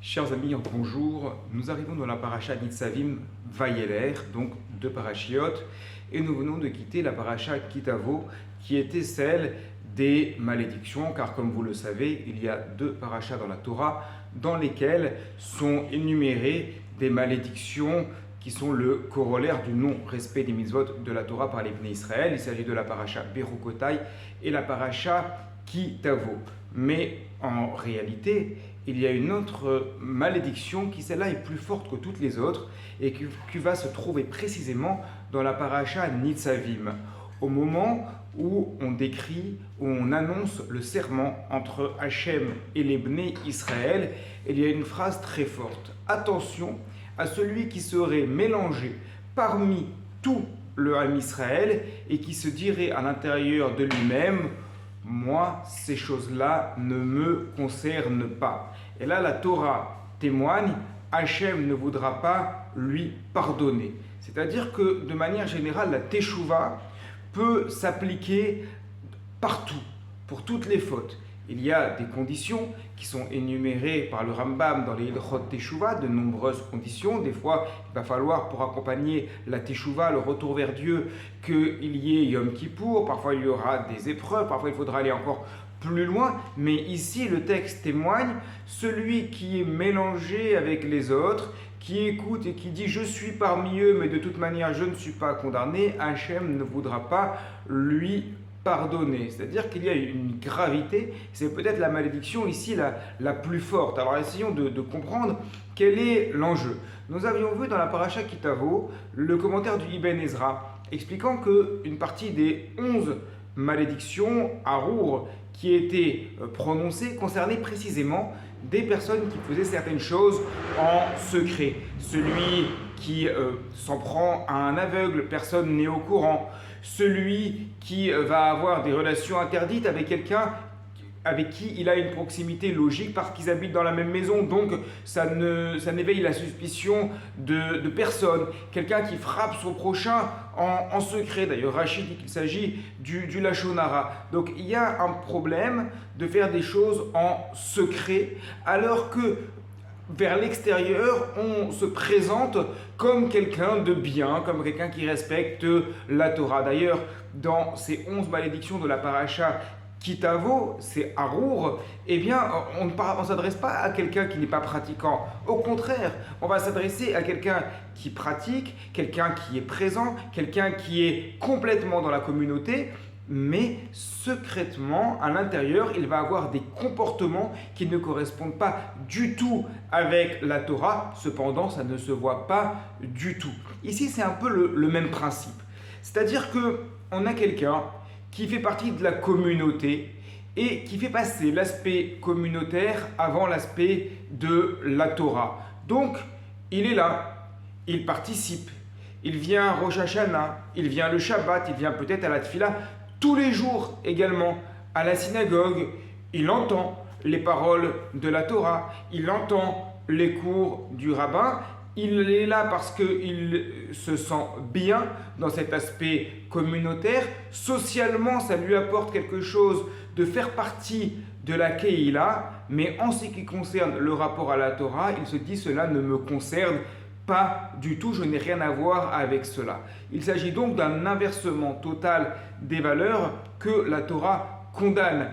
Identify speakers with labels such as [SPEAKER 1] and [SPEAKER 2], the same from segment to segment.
[SPEAKER 1] Chers amis, bonjour. Nous arrivons dans la paracha Nitzavim Vayeler, donc deux parachiotes, et nous venons de quitter la paracha Kitavo, qui était celle des malédictions, car comme vous le savez, il y a deux parachas dans la Torah dans lesquelles sont énumérées des malédictions qui sont le corollaire du non-respect des mitzvot de la Torah par les Bnei Israël. Il s'agit de la paracha Berukotai et la paracha Kitavo. Mais en réalité, il y a une autre malédiction qui, celle-là, est plus forte que toutes les autres et qui va se trouver précisément dans la paracha Nitzavim. Au moment où on décrit, où on annonce le serment entre Hachem et les Bnei Israël, il y a une phrase très forte. Attention à celui qui serait mélangé parmi tout le Ham Israël et qui se dirait à l'intérieur de lui-même: moi, ces choses-là ne me concernent pas. Et là, la Torah témoigne, Hachem ne voudra pas lui pardonner. C'est-à-dire que, de manière générale, la Teshuvah peut s'appliquer partout, pour toutes les fautes. Il y a des conditions qui sont énumérées par le Rambam dans les Hilchot Teshuvah, de nombreuses conditions. Des fois, il va falloir, pour accompagner la Teshuvah, le retour vers Dieu, qu'il y ait Yom Kippour. Parfois, il y aura des épreuves. Parfois, il faudra aller encore plus loin. Mais ici, le texte témoigne, celui qui est mélangé avec les autres, qui écoute et qui dit « je suis parmi eux, mais de toute manière, je ne suis pas condamné », Hachem ne voudra pas lui pardonner. C'est-à-dire qu'il y a une gravité, c'est peut-être la malédiction ici la plus forte. Alors essayons de comprendre quel est l'enjeu. Nous avions vu dans la paracha Kitavo le commentaire du Ibn Ezra expliquant qu'une partie des 11 malédictions Arour qui étaient prononcées concernaient précisément des personnes qui faisaient certaines choses en secret. Celui qui s'en prend à un aveugle, personne n'est au courant. Celui qui va avoir des relations interdites avec quelqu'un avec qui il a une proximité logique parce qu'ils habitent dans la même maison, donc ça n'éveille la suspicion de personne. Quelqu'un qui frappe son prochain en secret. D'ailleurs, Rachid dit qu'il s'agit du Lachon Hara. Donc il y a un problème de faire des choses en secret, alors que vers l'extérieur, on se présente comme quelqu'un de bien, comme quelqu'un qui respecte la Torah. D'ailleurs, dans ces 11 malédictions de la paracha Kitavo, c'est Arour, eh bien, on ne s'adresse pas à quelqu'un qui n'est pas pratiquant. Au contraire, on va s'adresser à quelqu'un qui pratique, quelqu'un qui est présent, quelqu'un qui est complètement dans la communauté, mais secrètement, à l'intérieur, il va avoir des comportements qui ne correspondent pas du tout avec la Torah. Cependant, ça ne se voit pas du tout. Ici, c'est un peu le même principe. C'est-à-dire qu'on a quelqu'un qui fait partie de la communauté et qui fait passer l'aspect communautaire avant l'aspect de la Torah. Donc, il est là, il participe, il vient à Rosh Hashanah, il vient le Shabbat, il vient peut-être à la Tfila, tous les jours également à la synagogue, il entend les paroles de la Torah, il entend les cours du rabbin. Il est là parce qu'il se sent bien dans cet aspect communautaire. Socialement, ça lui apporte quelque chose de faire partie de la Keïla, mais en ce qui concerne le rapport à la Torah, il se dit « cela ne me concerne pas du tout, je n'ai rien à voir avec cela ». Il s'agit donc d'un inversement total des valeurs que la Torah condamne.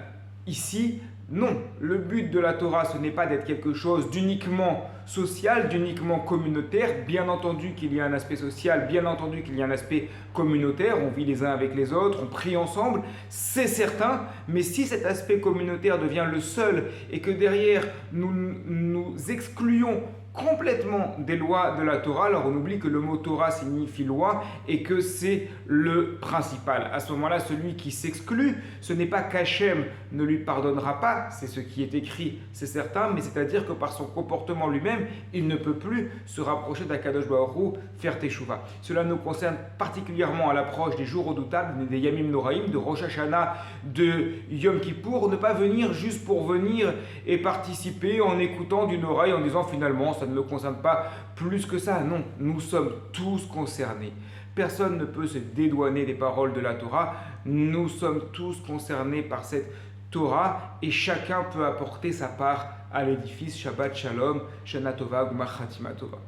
[SPEAKER 1] Ici, non, le but de la Torah, ce n'est pas d'être quelque chose d'uniquement social, d'uniquement communautaire. Bien entendu qu'il y a un aspect social, bien entendu qu'il y a un aspect communautaire, on vit les uns avec les autres, on prie ensemble, c'est certain, mais si cet aspect communautaire devient le seul et que derrière nous excluons complètement des lois de la Torah, alors on oublie que le mot Torah signifie loi et que c'est le principal. À ce moment-là, celui qui s'exclut, ce n'est pas qu'Hachem ne lui pardonnera pas, c'est ce qui est écrit, c'est certain, mais c'est-à-dire que par son comportement lui-même, il ne peut plus se rapprocher d'Akadosh Baruch Hu, faire Teshuvah. Cela nous concerne particulièrement à l'approche des jours redoutables, des Yamim Noraïm, de Rosh Hashanah, de Yom Kippour, ne pas venir juste pour venir et participer en écoutant d'une oreille en disant finalement ça ne me concerne pas plus que ça. Non, nous sommes tous concernés. Personne ne peut se dédouaner des paroles de la Torah. Nous sommes tous concernés par cette Torah et chacun peut apporter sa part à l'édifice. Shabbat Shalom, Shana Tova, Gmar Chatima Tova.